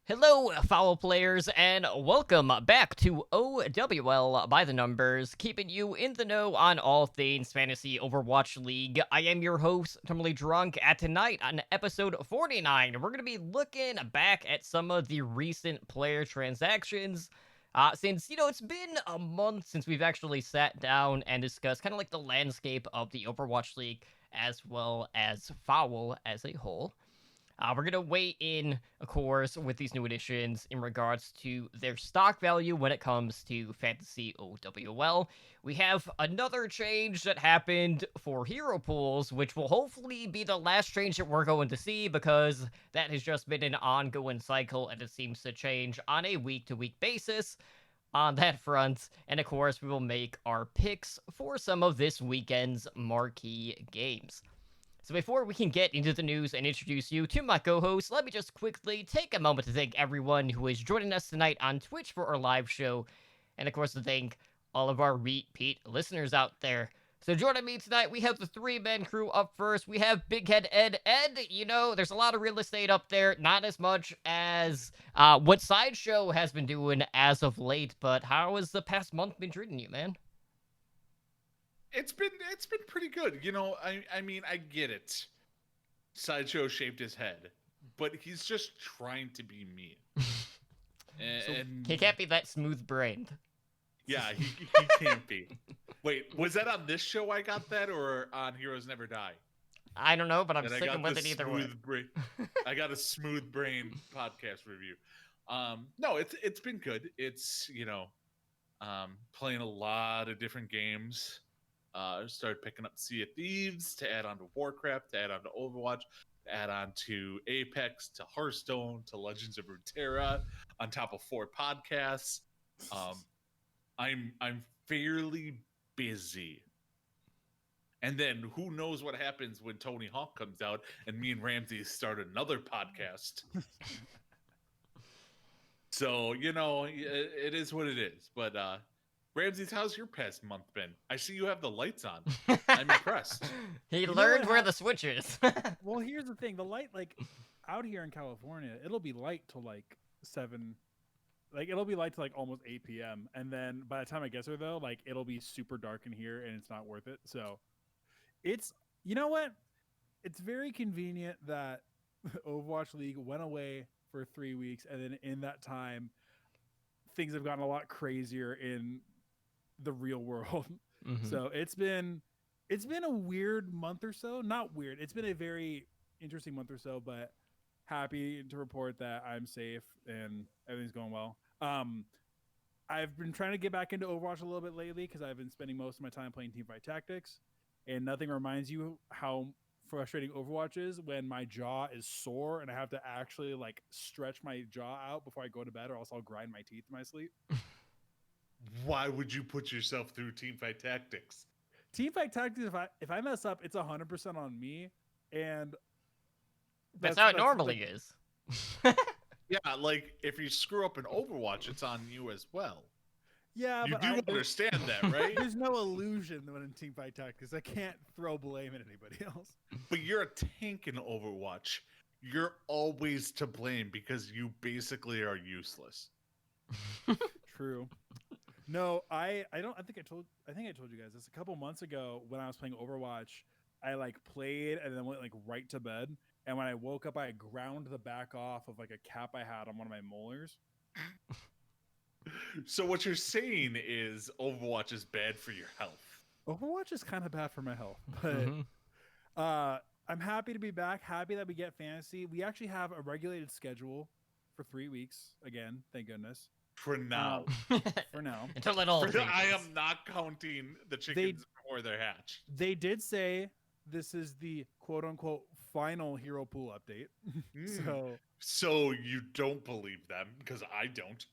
Hello, foul players, and welcome back to OWL by the Numbers, keeping you in the know on all things Fantasy Overwatch League. I am your host, Terminally Drunk, and tonight on episode 49, we're going to be looking back at some of the recent player transactions. Since, it's been a month since we've actually sat down and discussed kind of like the landscape of the Overwatch League as well as foul as a whole. We're going to weigh in, of course, with these new additions in regards to their stock value when it comes to Fantasy OWL. We have another change that happened for hero pools, which will hopefully be the last change that we're going to see because that has just been an ongoing cycle and it seems to change on a week-to-week basis on that front. And of course, we will make our picks for some of this weekend's marquee games. So before we can get into the news and introduce you to my co-host, let me just quickly take a moment to thank everyone who is joining us tonight on Twitch for our live show, and of course to thank all of our repeat listeners out there. So joining me tonight, we have the three-man crew up first. We have Big Head Ed. Ed, there's a lot of real estate up there, not as much as what Sideshow has been doing as of late, but how has the past month been treating you, man? It's been pretty good. I mean, I get it. Sideshow shaved his head, but he's just trying to be mean. So And he can't be that smooth-brained. yeah, he can't be. Wait, was that on this show I got that, or on Heroes Never Die? I don't know, but I'm That I sticking got with the it either way. smooth brain. I got a smooth brain podcast review. No, it's been good. It's playing a lot of different games. Started picking up Sea of Thieves to add on to Warcraft, to add on to Overwatch, to add on to Apex, to Hearthstone, to Legends of Runeterra, on top of 4 podcasts. I'm fairly busy. And then who knows what happens when Tony Hawk comes out and me and Ramsey start another podcast. So, it is what it is. But Ramses, how's your past month been? I see you have the lights on. I'm impressed. He You know learned what where hap- the switch is. Well, here's the thing: the light, out here in California, it'll be light till like 7. It'll be light till like almost 8 p.m. And then by the time I get there, though, it'll be super dark in here, and it's not worth it. So it's you know what? It's very convenient that Overwatch League went away for 3 weeks, and then in that time, things have gotten a lot crazier in the real world. Mhm. So it's been a weird month or so. Not weird. It's been a very interesting month or so, but happy to report that I'm safe and everything's going well. I've been trying to get back into Overwatch a little bit lately because I've been spending most of my time playing Teamfight Tactics, and nothing reminds you how frustrating Overwatch is when my jaw is sore and I have to actually stretch my jaw out before I go to bed, or else I'll grind my teeth in my sleep. Why would you put yourself through Teamfight Tactics? Teamfight Tactics, if I mess up, it's 100% on me, and That's how it normally is. Yeah, like if you screw up in Overwatch, it's on you as well. Yeah, You but do understand that, right? there's no illusion when in Teamfight Tactics. I can't throw blame at anybody else. But you're a tank in Overwatch. You're always to blame because you basically are useless. True. No, I don't. I think I told you guys this a couple months ago when I was playing Overwatch. I played and then went right to bed. And when I woke up, I ground the back off of a cap I had on one of my molars. So what you're saying is Overwatch is bad for your health. Overwatch is kind of bad for my health, but Mhm. I'm happy to be back. Happy that we get fantasy. We actually have a regulated schedule for 3 weeks again. Thank goodness. For now. For now, Until it all I changes. am not counting the chickens before they're hatched. they did say this is the quote unquote final hero pool update. Mm. So So you don't believe them because I don't.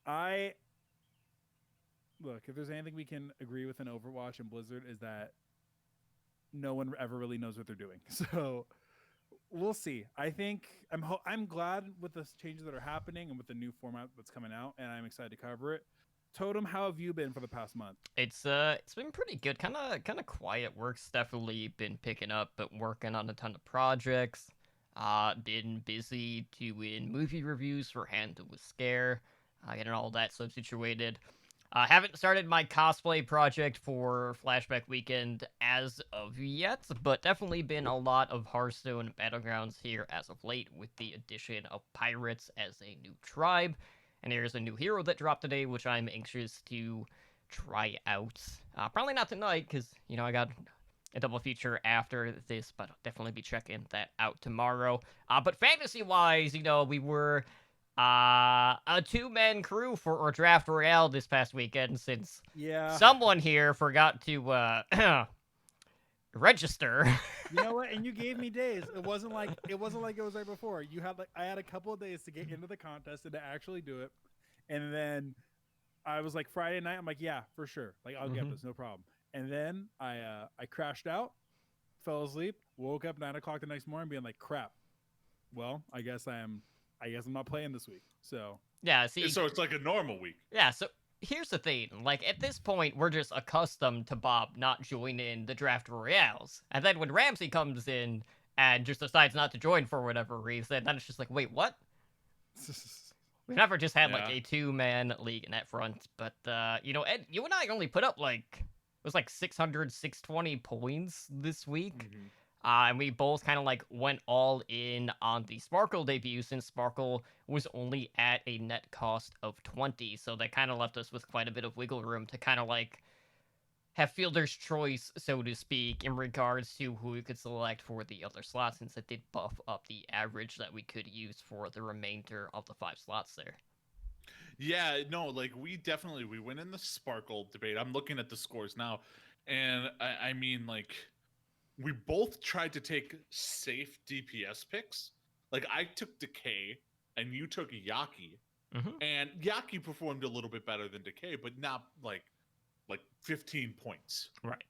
I look, if there's anything we can agree with in Overwatch and Blizzard is that no one ever really knows what they're doing. So we'll see. I think I'm glad with the changes that are happening and with the new format that's coming out, and I'm excited to cover it. Totem, how have you been for the past month? It's been pretty good. Kind of quiet. Work's definitely been picking up, but working on a ton of projects. Been busy doing movie reviews for Hand of Scare, getting all that stuff situated. Haven't started my cosplay project for Flashback Weekend as of yet, but definitely been a lot of Hearthstone Battlegrounds here as of late with the addition of pirates as a new tribe. And there's a new hero that dropped today, which I'm anxious to try out. Probably not tonight, because, I got a double feature after this, but I'll definitely be checking that out tomorrow. But fantasy-wise, we were a two-man crew for our Draft Royale this past weekend, since someone here forgot to register. You know what? And you gave me days. It wasn't like it was right before. I had a couple of days to get into the contest and to actually do it. And then I was like Friday night, I'm like, yeah, for sure. Like I'll get this, no problem. And then I crashed out, fell asleep, woke up 9 o'clock the next morning being like, crap. Well, I guess I'm not playing this week. So yeah, see, so it's like a normal week. Yeah, so here's the thing. Like, at this point, we're just accustomed to Bob not joining the Draft Royales. And then when Ramsey comes in and just decides not to join for whatever reason, then it's just like, wait, what? We've never just had, like, a two-man league in that front. But, Ed, you and I only put up, like, it was like 600, 620 points this week. Mm-hmm. And we both kind of like went all in on the Sparkle debut, since Sparkle was only at a net cost of 20. So that kind of left us with quite a bit of wiggle room to kind of like have fielder's choice, so to speak, in regards to who we could select for the other slots, since it did buff up the average that we could use for the remainder of the 5 slots there. Yeah, no, like we went in the Sparkle debate. I'm looking at the scores now, and I mean, like, we both tried to take safe DPS picks. Like, I took Decay and you took Yaki. And Yaki performed a little bit better than Decay, but not like 15 points. Right.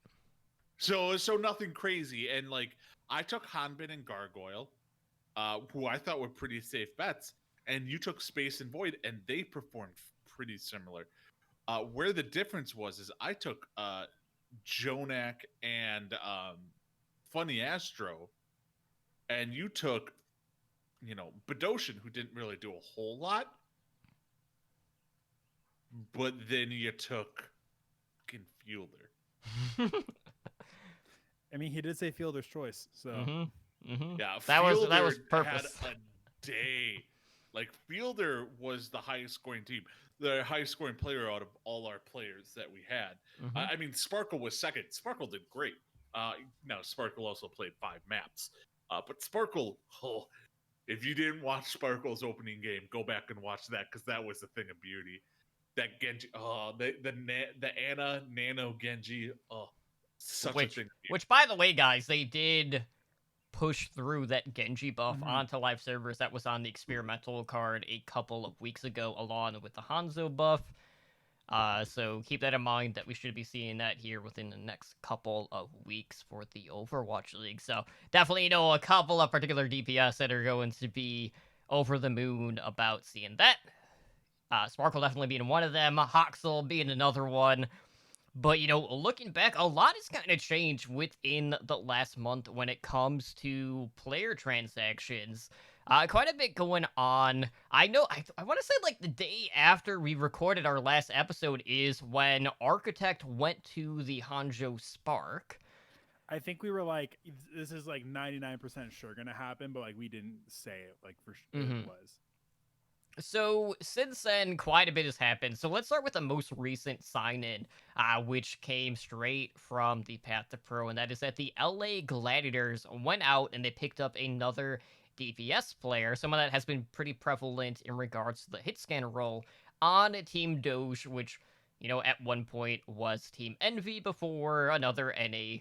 So nothing crazy. And like, I took Hanbin and Gargoyle, who I thought were pretty safe bets, and you took Space and Void, and they performed pretty similar. Where the difference was is I took Jonak and Funny Astro, and you took, Bedosian, who didn't really do a whole lot, but then you took fucking Fielder. I mean, he did say fielder's choice, so Yeah, that was purpose. Had a day. Like, Fielder was the highest scoring team, the highest scoring player out of all our players that we had. I mean, Sparkle was second. Sparkle did great. Now, Sparkle also played 5 maps. But Sparkle, if you didn't watch Sparkle's opening game, go back and watch that, because that was a thing of beauty. That Genji, the Ana Nano Genji, such a thing of beauty. Which, by the way, guys, they did push through that Genji buff onto live servers that was on the experimental card a couple of weeks ago, along with the Hanzo buff. So keep that in mind, that we should be seeing that here within the next couple of weeks for the Overwatch League. So definitely, a couple of particular DPS that are going to be over the moon about seeing that. Sparkle definitely being one of them, Hoxel being another one. But, looking back, a lot has kind of changed within the last month when it comes to player transactions. Quite a bit going on. I know, I want to say, like, the day after we recorded our last episode is when Architect went to the Hanjo Spark. I think we were like, this is like 99% sure gonna happen, but like we didn't say it like for sure it was. So, since then, quite a bit has happened. So, let's start with the most recent sign-in, which came straight from the Path to Pro, and that is that the LA Gladiators went out and they picked up another DPS player. Some of that has been pretty prevalent in regards to the hit scanner role on Team Doge, which, at one point was Team Envy before another NA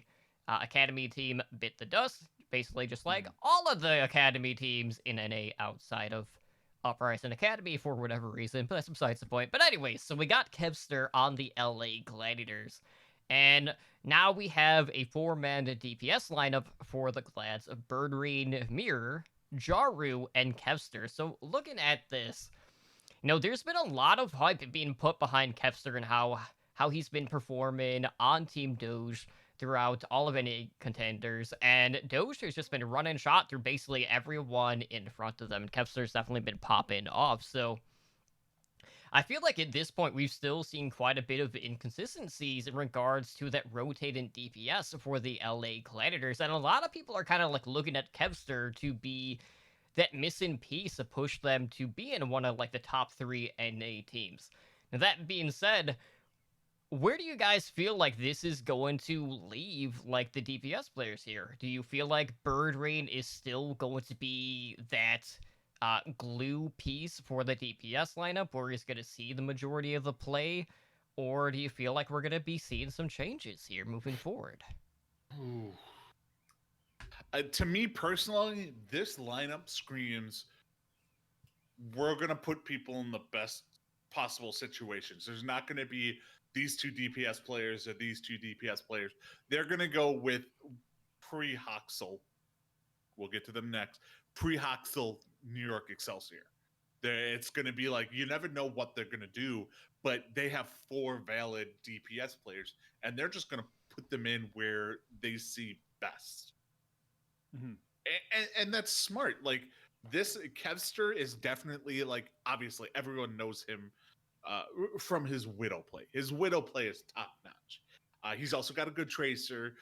Academy team bit the dust. Basically, just like all of the Academy teams in NA outside of Uprising Academy for whatever reason, but that's besides the point. But anyways, so we got Kevster on the LA Gladiators, and now we have a 4-man DPS lineup for the Glads of Birdreen, Mirror, Jaru, and Kevster. So looking at this, there's been a lot of hype being put behind Kevster and how he's been performing on Team Doge. throughout all of any contenders, and Doge has just been running shot through basically everyone in front of them, and Kevster's definitely been popping off, so I feel like at this point we've still seen quite a bit of inconsistencies in regards to that rotating DPS for the LA Gladiators, and a lot of people are kind of like looking at Kevster to be that missing piece to push them to be in one of like the top 3 NA teams. Now that being said, where do you guys feel like this is going to leave like the DPS players here? Do you feel like Bird Rain is still going to be that glue piece for the DPS lineup where he's going to see the majority of the play? Or do you feel like we're going to be seeing some changes here moving forward? Ooh. To me personally, this lineup screams we're going to put people in the best possible situations. There's not going to be these 2 DPS players or these 2 DPS players. They're going to go with pre-Hoxel. We'll get to them next. Pre-Hoxel New York Excelsior. It's going to be like, you never know what they're going to do, but they have 4 valid DPS players, and they're just going to put them in where they see best. Mhm. And that's smart. Like, this Kevster is definitely, like, obviously everyone knows him from his Widow play. His Widow play is top notch. He's also got a good Tracer,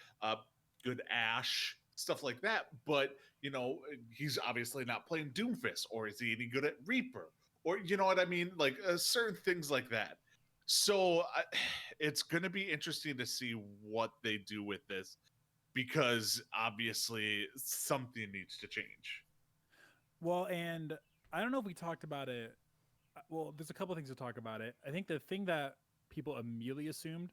good Ashe, stuff like that. But, you know, he's obviously not playing Doomfist, or is he any good at Reaper? Or, you know what I mean? Like, certain things like that. So it's going to be interesting to see what they do with this, because obviously something needs to change. Well, and I don't know if we talked about it. Well, there's a couple things to talk about it. I think the thing that people immediately assumed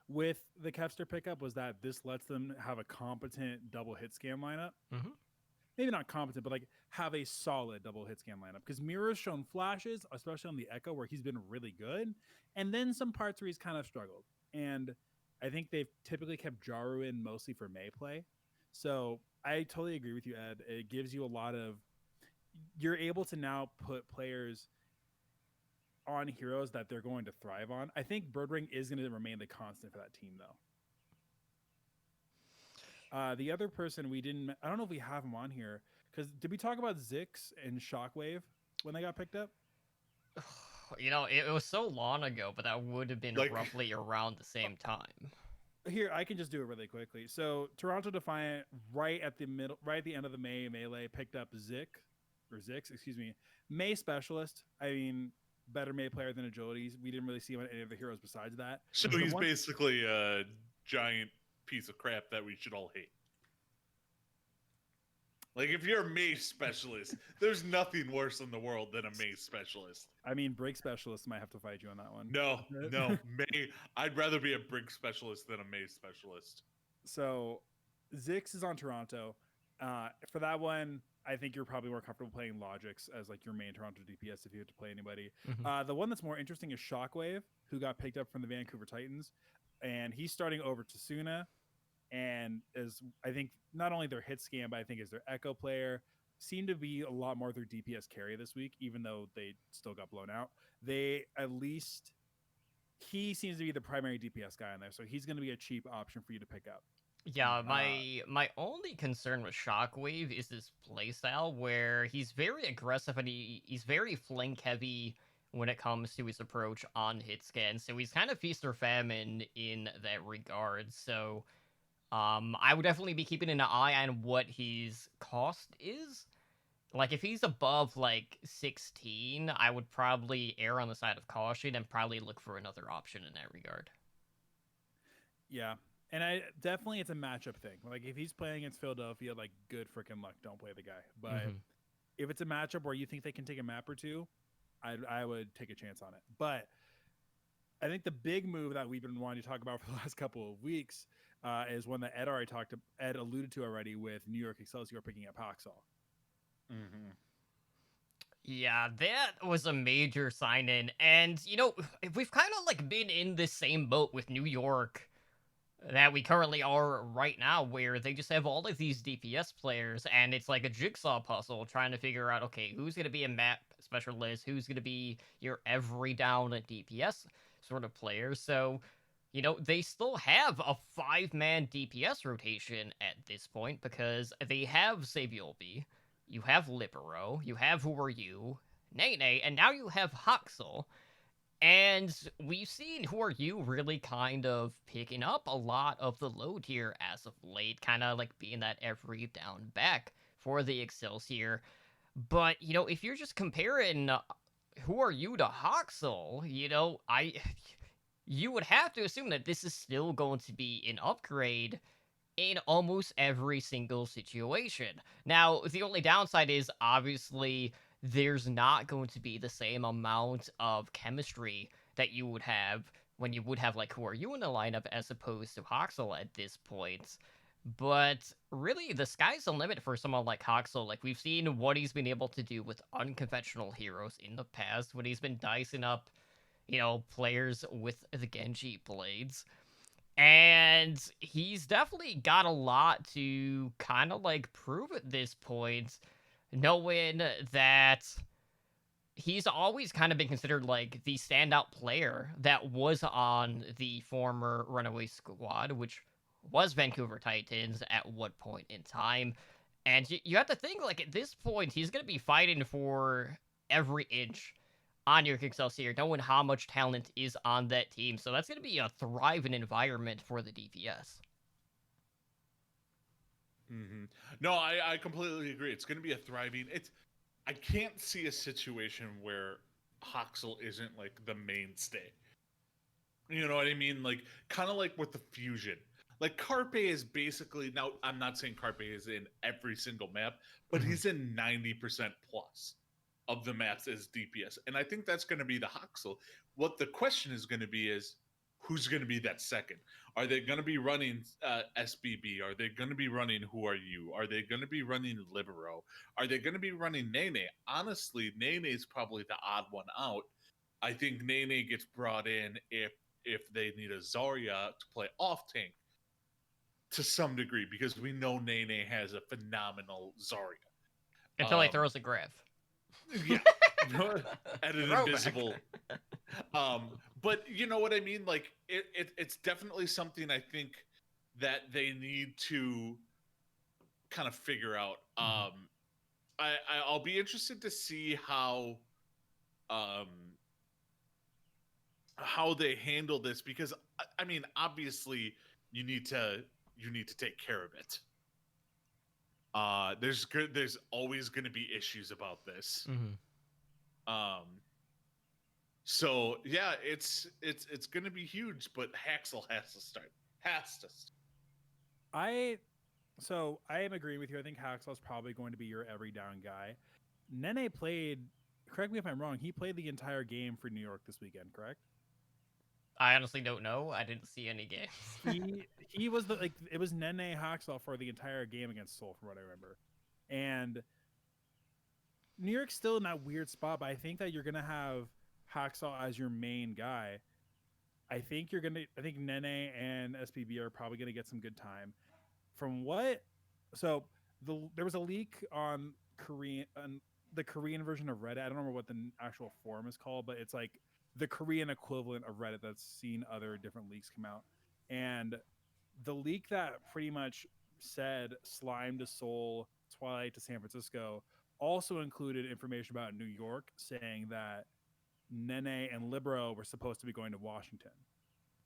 with the Kevster pickup was that this lets them have a competent double hit scan lineup. Mm-hmm. Maybe not competent, but like have a solid double hit scan lineup. Because Mira's shown flashes, especially on the Echo, where he's been really good, and then some parts where he's kind of struggled. And I think they've typically kept Jaru in mostly for May play. So I totally agree with you, Ed. It gives you a lot of. You're able to now put players on heroes that they're going to thrive on. I think Birdring is going to remain the constant for that team, though. The other person we didn't, I don't know if we have him on here, because did we talk about Zix and Shockwave when they got picked up? You know, it was so long ago, but that would have been Like- roughly around the same time. Here, I can just do it really quickly. So Toronto Defiant, right at the end of the melee, picked up Zix, May Specialist. I mean, better May player than Agilities. We didn't really see him on any of the heroes besides that. So The he's one- basically a giant piece of crap that we should all hate. Like, if you're a mace specialist, there's nothing worse in the world than a mace specialist. I mean, Break Specialist might have to fight you on that one. No, I'd rather be a brig specialist than a mace specialist. So Zix is on Toronto. For that one, I think you're probably more comfortable playing Logix as like your main Toronto DPS if you have to play anybody. Mhm. The one that's more interesting is Shockwave, who got picked up from the Vancouver Titans, and he's starting over Tsuna, and is, I think, not only their hit scan, but I think is their Echo player. Seem to be a lot more their DPS carry this week, even though they still got blown out. They at least he seems to be the primary DPS guy in there, so he's going to be a cheap option for you to pick up. Yeah, my only concern with Shockwave is his playstyle, where he's very aggressive and he's very flank heavy when it comes to his approach on hit scan. So he's kind of feast or famine in that regard. So I would definitely be keeping an eye on what his cost is. Like, if he's above, like, 16, I would probably err on the side of caution and probably look for another option in that regard. Yeah. And I definitely, it's a matchup thing. Like, if he's playing against Philadelphia, like, good freaking luck. Don't play the guy. But Mhm. if it's a matchup where you think they can take a map or two, I would take a chance on it. But I think the big move that we've been wanting to talk about for the last couple of weeks is one that Ed alluded to already with New York Excelsior picking up Haxall. Mm-hmm. Yeah, that was a major sign-in, and, you know, we've kind of, like, been in the same boat with New York that we currently are right now, where they just have all of these DPS players, and it's like a jigsaw puzzle trying to figure out, okay, who's going to be a map specialist, who's going to be your every down DPS sort of player. So, they still have a 5-man DPS rotation at this point because they have Saviolvi, you have Libero, you have Who Are You, Nene, and now you have Haxel. And we've seen Who Are You really kind of picking up a lot of the load here as of late, kind of like being that every down back for the Excelsior. But, if you're just comparing Who Are You to Haxel, you would have to assume that this is still going to be an upgrade in almost every single situation. Now, the only downside is obviously there's not going to be the same amount of chemistry that you would have when you would have like Who Are You in the lineup as opposed to Haxel at this point. But really, the sky's the limit for someone like Haxel. Like, we've seen what he's been able to do with unconventional heroes in the past when he's been dicing up, players with the Genji blades. And he's definitely got a lot to kind of like prove at this point, knowing that he's always kind of been considered like the standout player that was on the former Runaway Squad, which was Vancouver Titans at what point in time. And you have to think, like, at this point, he's going to be fighting for every inch on your Excelsior, knowing how much talent is on that team. So that's going to be a thriving environment for the DPS. Mm-hmm. No, I completely agree. It's going to be a thriving. I can't see a situation where Haxel isn't like the mainstay. You know what I mean? Like, kind of like with the Fusion. Like, Carpe is basically, now I'm not saying Carpe is in every single map, but he's in 90% plus of the maps as DPS. And I think that's going to be the Haxel. What the question is going to be is, who's going to be that second? Are they going to be running SBB? Are they going to be running Who Are You? Are they going to be running Libero? Are they going to be running Nene? Honestly, Nene is probably the odd one out. I think Nene gets brought in if they need a Zarya to play off tank to some degree, because we know Nene has a phenomenal Zarya. Until he throws a Grave. Yeah. At an invisible. But you know what I mean? Like, it's definitely something I think that they need to kind of figure out. I'll be interested to see how they handle this, because I mean, obviously you need to take care of it. There's always going to be issues about this. So yeah, it's going to be huge, but Haxel has to start. I am agreeing with you. I think Haxel is probably going to be your every down guy. Nene played, correct me if I'm wrong, he played the entire game for New York this weekend, correct? I honestly don't know. I didn't see any games. he was it was Nene Haxel for the entire game against Seoul, from what I remember. And New York's still in that weird spot, but I think that you're gonna have Haxel as your main guy. I think Nene and SPB are probably gonna get some good time. There was a leak on the Korean version of Reddit. I don't remember what the actual forum is called, but it's like the Korean equivalent of Reddit that's seen other different leaks come out. And the leak that pretty much said Slime to Seoul, Twilight to San Francisco also included information about New York, saying that Nene and Libero were supposed to be going to Washington.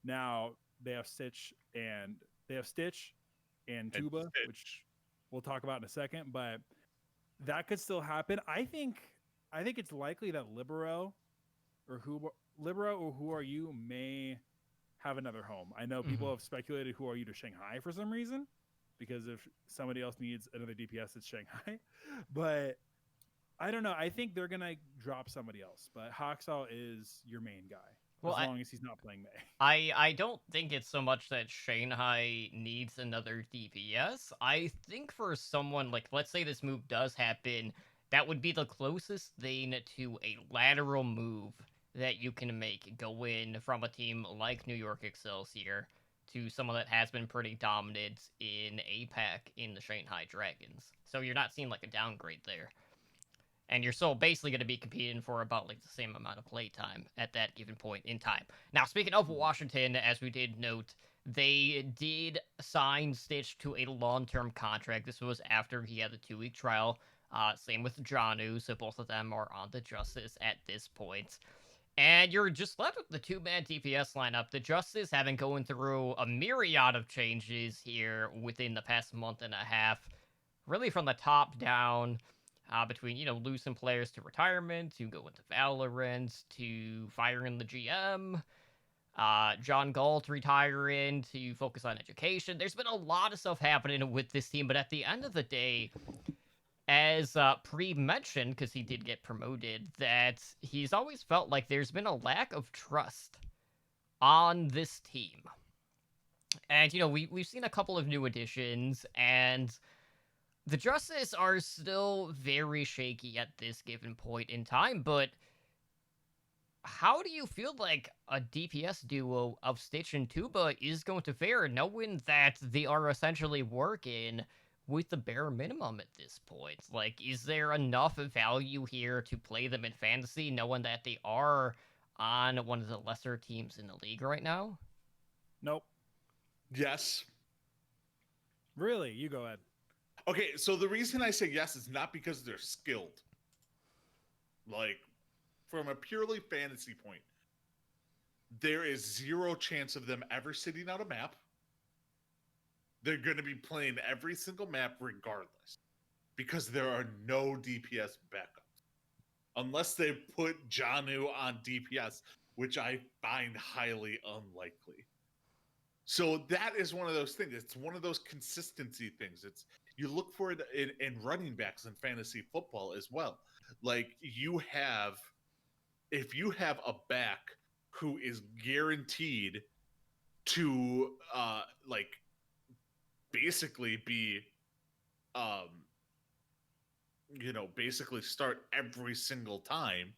Now they have Stitch and Tuba, which we'll talk about in a second, but that could still happen. I think it's likely that Libero or Who Are You may have another home. I know people have speculated Who Are You to Shanghai for some reason, because if somebody else needs another DPS, it's Shanghai. But I don't know. I think they're gonna drop somebody else, but Haxel is your main guy. As long as he's not playing Mei. I don't think it's so much that Shanghai needs another DPS. I think for someone, like, let's say this move does happen, that would be the closest thing to a lateral move that you can make, go in from a team like New York Excelsior to someone that has been pretty dominant in APAC in the Shanghai Dragons. So you're not seeing like a downgrade there. and you're still basically going to be competing for about like the same amount of play time at that given point in time. Now, speaking of Washington, as we did note, they did sign Stitch to a long-term contract. This was after he had the 2-week trial. Same with Janu, so both of them are on the Justice at this point. And you're just left with the two-man DPS lineup. The Justice having going through a myriad of changes here within the past month and a half, really from the top down, between, losing players to retirement, to go into Valorant, to firing the GM, John Galt retiring to focus on education. There's been a lot of stuff happening with this team, but at the end of the day, as Pre mentioned, because he did get promoted, that he's always felt like there's been a lack of trust on this team. And, we've seen a couple of new additions, and the Justice are still very shaky at this given point in time, but how do you feel like a DPS duo of Stitch and Tuba is going to fare, knowing that they are essentially working with the bare minimum at this point? Like, is there enough value here to play them in fantasy, knowing that they are on one of the lesser teams in the league right now? Nope. Yes. Really? You go ahead. Okay, so the reason I say yes is not because they're skilled. Like, from a purely fantasy point, there is zero chance of them ever sitting out a map. They're going to be playing every single map regardless, because there are no DPS backups. Unless they put Janu on DPS, which I find highly unlikely. So that is one of those things. It's one of those consistency things. You look for it in running backs in fantasy football as well. Like, if you have a back who is guaranteed to basically be basically start every single time,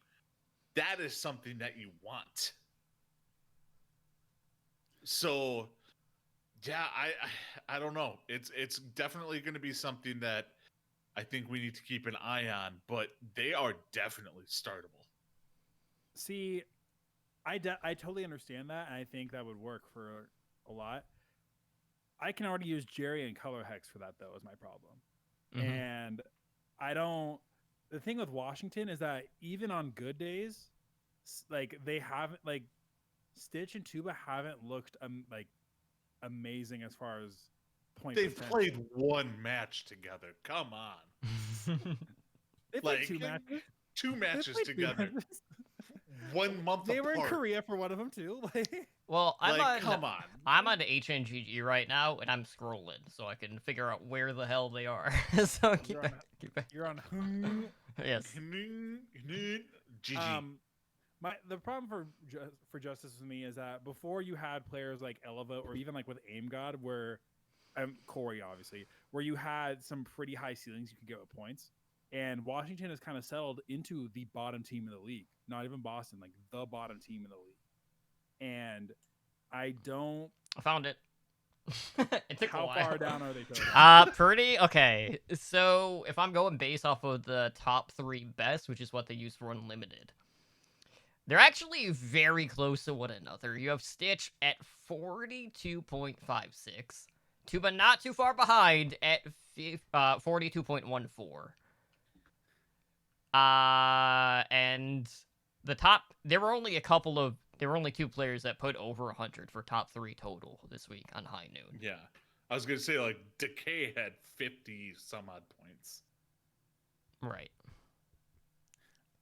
that is something that you want. So yeah, I don't know. It's definitely going to be something that I think we need to keep an eye on, but they are definitely startable. See, I totally understand that, and I think that would work for a lot. I can already use Jerry and Color Hex for that, though, is my problem. Mhm. And I don't. The thing with Washington is that even on good days, like, they haven't, like, Stitch and Tuba haven't looked amazing as far as point. They've potential. played one match together. Come on. They played 2 matches. Two They matches played 2 together. matches. 1 month They were in apart. Korea for one of them too. Well, Come on. I'm on HNGG right now, and I'm scrolling so I can figure out where the hell they are. So keep it. You're on. Yes. GG. The problem for Justice with me is that before you had players like Eleva or even like with Aim God, where Corey obviously, where you had some pretty high ceilings you could get with points, and Washington has kind of settled into the bottom team in the league. Not even Boston, like the bottom team in the league. And I found it. It took How a while. far down are they total? Pretty okay. So if I'm going based off of the top 3 best, which is what they use for Unlimited, they're actually very close to one another. You have Stitch at 42.56. Tuba not too far behind at 42.14. And the top, there were only 2 players that put over 100 for top 3 total this week on High Noon. Yeah. I was going to say, like, Decay had 50 some odd points. Right.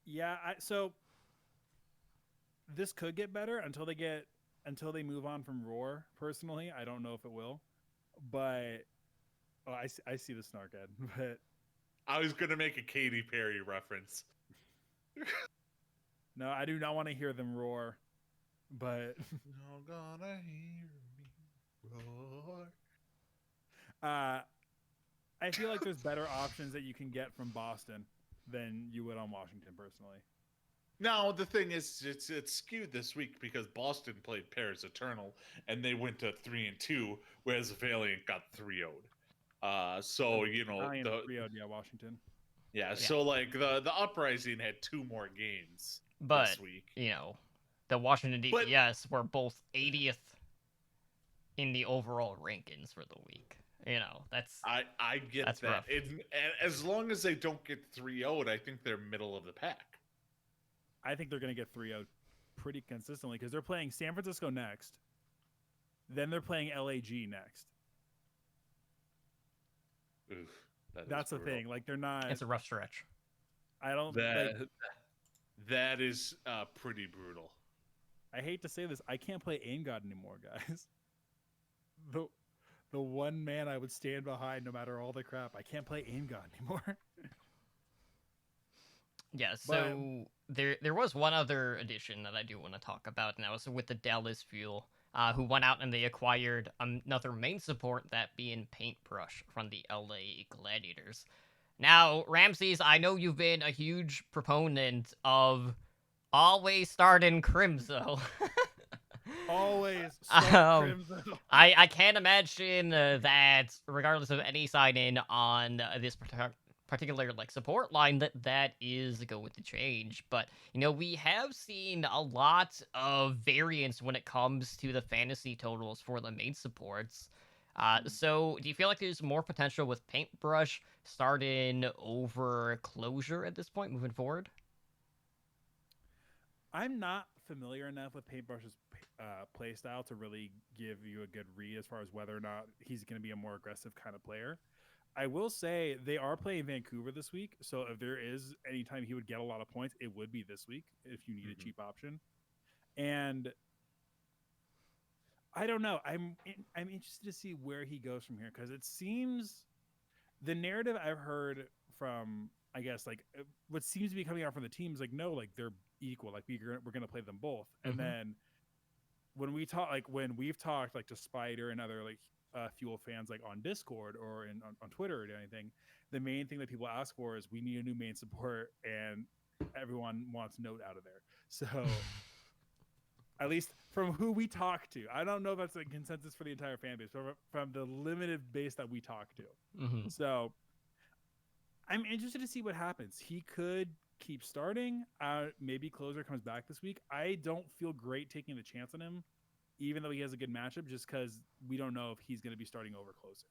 Yeah, so this could get better until they move on from Roar. Personally, I don't know if it will, but I see the snark, Ed. But I was gonna make a Katy Perry reference. no, I do not want to hear them roar. But You're gonna hear me roar. I feel like there's better options that you can get from Boston than you would on Washington, personally. Now the thing is, it's skewed this week because Boston played Paris Eternal and they went to 3-2, whereas Valiant got 3-0'd. So Valiant 3-0'd, yeah, Washington. Yeah, so like the Uprising had 2 more games But this week. the Washington But- DPS were both 80th in the overall rankings for the week. That's I get That's that. rough. As long as they don't get 3-0'd, I think they're middle of the pack. I think they're going to get 3-0 pretty consistently because they're playing San Francisco next. Then they're playing LAG next. Oof, That's the brutal. thing. Like they're not. it's a rough stretch. I don't. That is pretty brutal. I hate to say this. I can't play Aim God anymore, guys. The one man I would stand behind no matter all the crap. I can't play Aim God anymore. Yeah, so there was one other addition that I do want to talk about, and that was with the Dallas Fuel, who went out and they acquired another main support, that being Paintbrush from the LA Gladiators. Now, Ramses, I know you've been a huge proponent of always starting Crimzo. Always. Crimson. I can't imagine that, regardless of any sign-in on this particular like support line, that is going to change. But we have seen a lot of variance when it comes to the fantasy totals for the main supports. So do you feel like there's more potential with Paintbrush starting over Closure at this point moving forward? I'm not familiar enough with Paintbrush's play style to really give you a good read as far as whether or not he's going to be a more aggressive kind of player. I will say they are playing Vancouver this week, so if there is any time he would get a lot of points, it would be this week if you need a cheap option. And I don't know. I'm interested to see where he goes from here because it seems the narrative I've heard from, I guess, like what seems to be coming out from the team is like, no, like they're equal. Like we're gonna play them both. And then when we talk, like when we've talked like to Spider and other like Fuel fans like on Discord or on Twitter or anything, the main thing that people ask for is we need a new main support, and everyone wants Note out of there. So at least from who we talk to, I don't know if that's a consensus for the entire fan base, but from the limited base that we talk to. So I'm interested to see what happens. He could keep starting. Maybe Closer comes back this week. I don't feel great taking the chance on him, even though he has a good matchup, just because we don't know if he's going to be starting over Closer.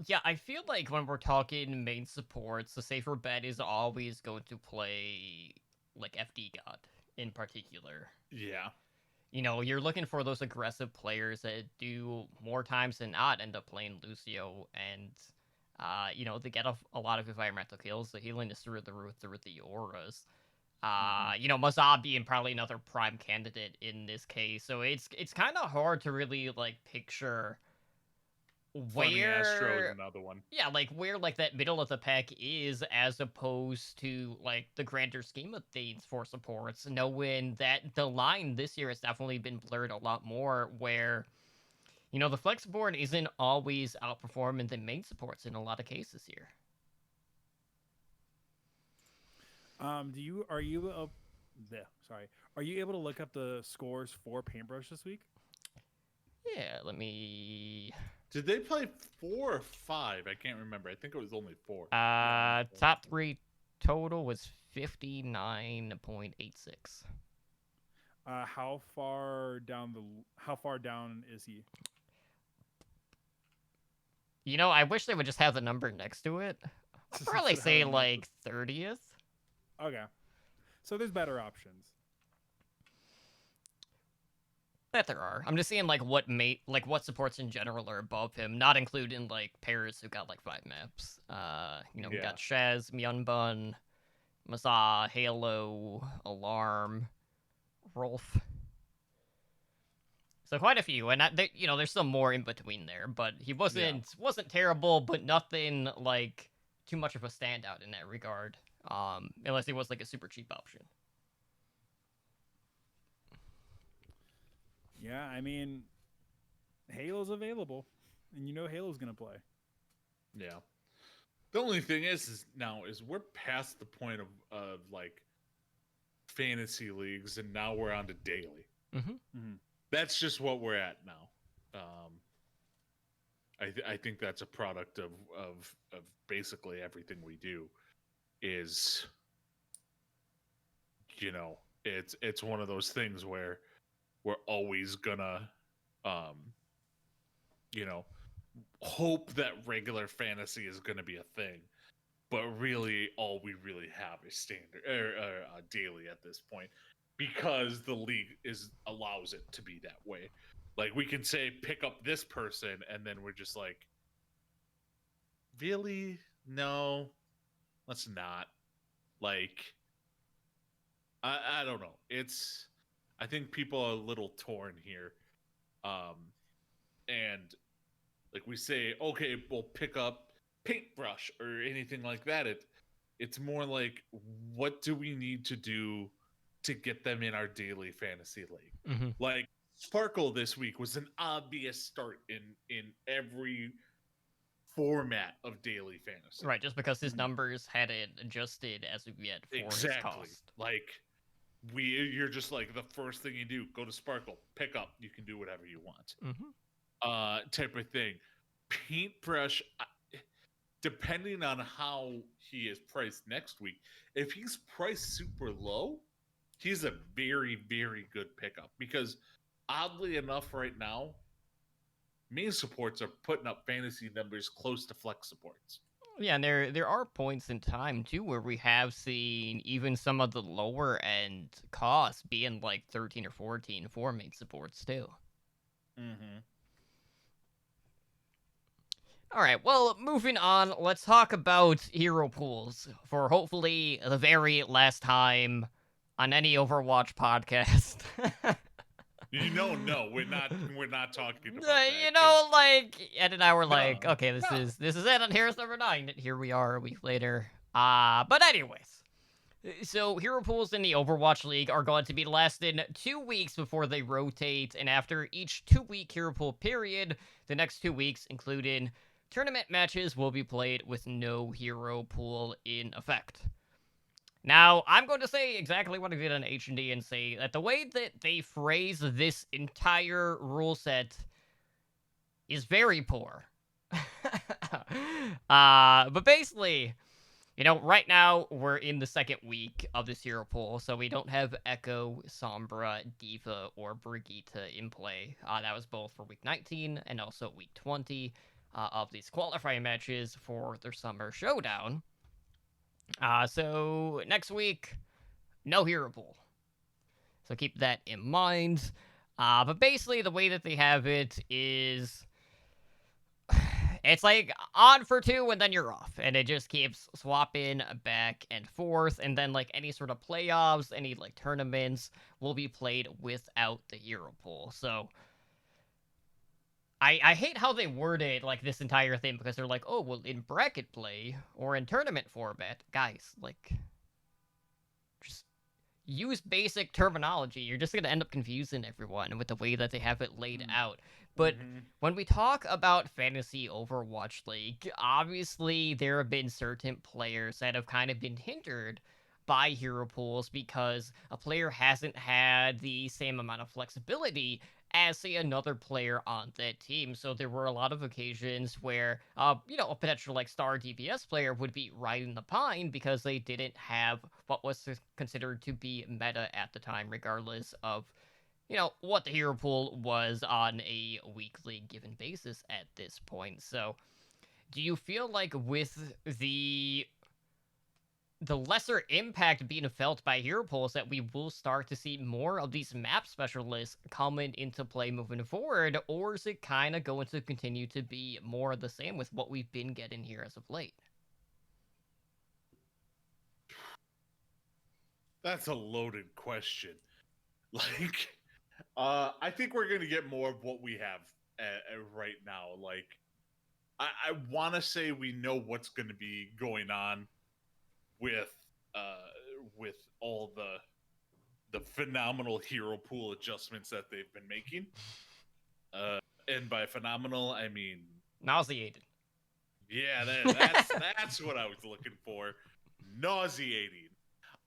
Yeah, I feel like when we're talking main supports, the safer bet is always going to play like FD God in particular. Yeah. You're looking for those aggressive players that do more times than not end up playing Lucio, and they get a lot of environmental kills. The healing is through the roof through the auras. Mazab being probably another prime candidate in this case. So it's kind of hard to really like picture where Astro is another one. Yeah, like where like that middle of the pack is, as opposed to like the grander scheme of things for supports, knowing that the line this year has definitely been blurred a lot more, where the flex board isn't always outperforming the main supports in a lot of cases here. Are you able to look up the scores for Paintbrush this week? Yeah, let me. Did they play 4 or 5? I can't remember. I think it was only 4. Top 3 total was 59.86. How far down is he? I wish they would just have the number next to it. I'd probably say like 30th. Okay. So there's better options. That there are. I'm just seeing like what supports in general are above him, not including like pairs who got like 5 maps. We got Shaz, Myunbun, Mazah, Halo, Alarm, Rolf. So quite a few, and there's some more in between there, but he wasn't terrible, but nothing like too much of a standout in that regard. Unless he was like a super cheap option. Yeah, I mean, Halo's available, and Halo's gonna play. Yeah. The only thing is we're past the point of like fantasy leagues, and now we're on to daily. That's just what we're at now. I think that's a product of basically everything we do. Is, it's one of those things where we're always gonna, um, you know, hope that regular fantasy is gonna be a thing, but really all we really have is standard or daily at this point, because the league allows it to be that way. Like, we can say pick up this person, and then we're just like, really? No, let's not. Like, I don't know. I think people are a little torn here. And like, we say, okay, we'll pick up paintbrush or anything like that. It's more like, what do we need to do to get them in our daily fantasy league? Hmm. Like, Sparkle this week was an obvious start in every format of daily fantasy. Right, just because his numbers hadn't adjusted as of yet for his Exactly. cost. Like, you're just like, the first thing you do, go to Sparkle, pick up, you can do whatever you want. Type of thing. Paintbrush, depending on how he is priced next week, if he's priced super low, he's a very, very good pickup, because oddly enough, right now, main supports are putting up fantasy numbers close to flex supports. Yeah, and there are points in time too where we have seen even some of the lower end costs being like 13 or 14 for main supports too. Mm-hmm. All right, well, moving on, let's talk about hero pools for hopefully the very last time on any Overwatch podcast. No, we're not talking about that. You know, like Ed and I were No, like, okay, this no. is it on Heroes number 9. And here we are a week later. But anyways, so hero pools in the Overwatch League are going to be lasting 2 weeks before they rotate, and after each 2-week hero pool period, the next 2 weeks, including tournament matches, will be played with no hero pool in effect. Now, I'm going to say exactly what I did on H&D and say that the way that they phrase this entire rule set is very poor. But basically, right now we're in the second week of this hero pool, so we don't have Echo, Sombra, D.Va, or Brigitte in play. That was both for week 19 and also week 20 of these qualifying matches for their summer showdown. So next week, no hero pool. So keep that in mind. But basically, the way that they have it is, it's like on for 2 and then you're off, and it just keeps swapping back and forth. And then like any sort of playoffs, any like tournaments will be played without the hero pool. So I hate how they worded like this entire thing, because they're like, oh, well, in bracket play or in tournament format, guys, like, just use basic terminology. You're just gonna end up confusing everyone with the way that they have it laid out. But when we talk about Fantasy Overwatch League, obviously there have been certain players that have kind of been hindered by hero pools because a player hasn't had the same amount of flexibility as, say, another player on that team. So there were a lot of occasions where, a potential like star DPS player would be riding the pine because they didn't have what was considered to be meta at the time, regardless of, what the hero pool was on a weekly given basis at this point. So do you feel like with the lesser impact being felt by hero pools, that we will start to see more of these map specialists coming into play moving forward, or is it kind of going to continue to be more of the same with what we've been getting here as of late? That's a loaded question. Like, I think we're going to get more of what we have right now. Like, I want to say we know what's going to be going on with all the phenomenal hero pool adjustments that they've been making. And by phenomenal, I mean Nauseated. Yeah, that's what I was looking for. Nauseating.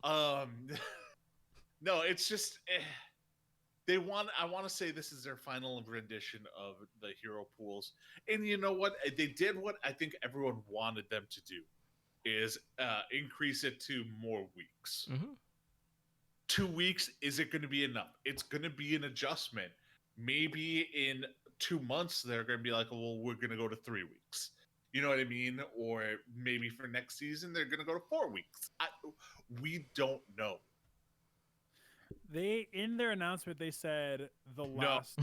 No, it's just I want to say this is their final rendition of the hero pools. And you know what? They did what I think everyone wanted them to do is increase it to more weeks. Mm-hmm. 2 weeks isn't going to be enough. It's going to be an adjustment. Maybe in 2 months they're going to be like, well, we're going to go to 3 weeks. You know what I mean? Or maybe for next season they're going to go to 4 weeks. We don't know. They in their announcement they said the No. last.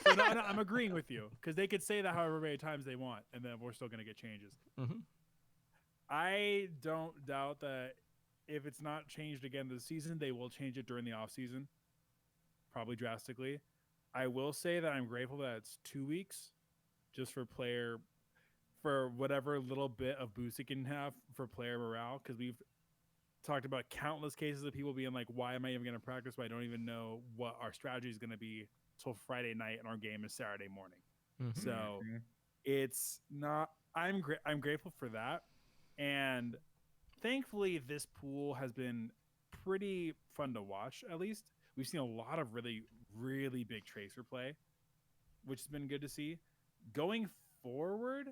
So no, I'm agreeing with you because they could say that however many times they want, and then we're still going to get changes. Mm-hmm. I don't doubt that if it's not changed again this season, they will change it during the off season, probably drastically. I will say that I'm grateful that it's 2 weeks, just for whatever little bit of boost it can have for player morale, because we've talked about countless cases of people being like, why am I even going to practice when I don't even know what our strategy is going to be till Friday night and our game is Saturday morning. Mm-hmm. So it's not, I'm grateful for that. And thankfully this pool has been pretty fun to watch. At least we've seen a lot of really, really big tracer play, which has been good to see. Going forward,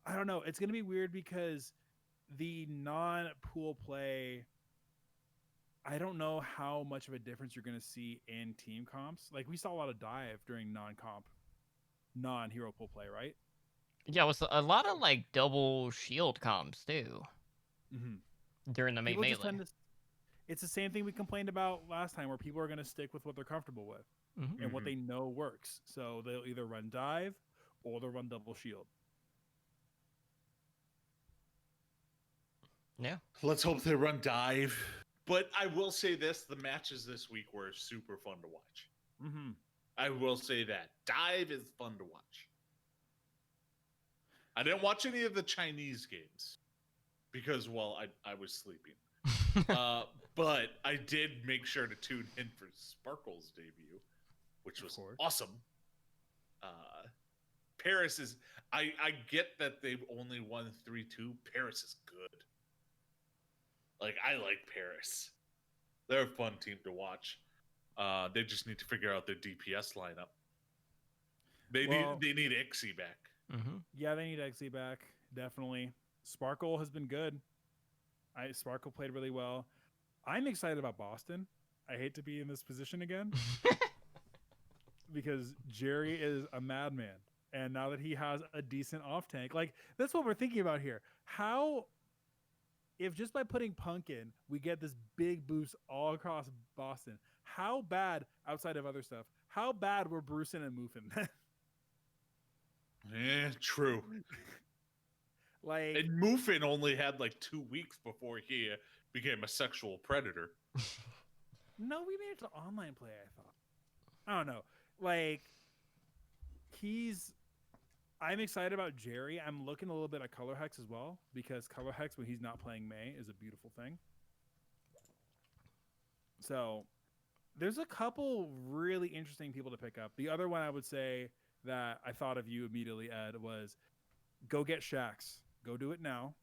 I don't know. It's going to be weird because the non-pool play, I don't know how much of a difference you're going to see in team comps. Like we saw a lot of dive during non-hero pool play, right? Yeah, it was a lot of like double shield comps too during the main People just melee. tend to, it's the same thing we complained about last time, where people are going to stick with what they're comfortable with Mm-hmm. and what they know works. So they'll either run dive or they'll run double shield. Yeah. Let's hope they run dive. But I will say this, the matches this week were super fun to watch. Mm-hmm. I will say that. Dive is fun to watch. I didn't watch any of the Chinese games because, well, I was sleeping. But I did make sure to tune in for Sparkle's debut, which was awesome. Paris is... I get that they've only won 3-2. Paris is good. Like, I like Paris. They're a fun team to watch. They just need to figure out their DPS lineup. They need Ixie back. Mm-hmm. Yeah, they need Exy back, definitely. Sparkle has been good. Sparkle played really well. I'm excited about Boston. I hate to be in this position again because Jerry is a madman. And now that he has a decent off tank, like that's what we're thinking about here. How, if just by putting Punk in, we get this big boost all across Boston, how bad, outside of other stuff, how bad were Brucin and Muffin? True. Like, and Muffin only had like 2 weeks before he became a sexual predator. No, we made it to online play, I thought. I don't know. Like, I'm excited about Jerry. I'm looking a little bit at Color Hex as well, because Color Hex, when he's not playing Mei, is a beautiful thing. So, there's a couple really interesting people to pick up. The other one I would say that I thought of you immediately, Ed, was go get Shax. Go do it now.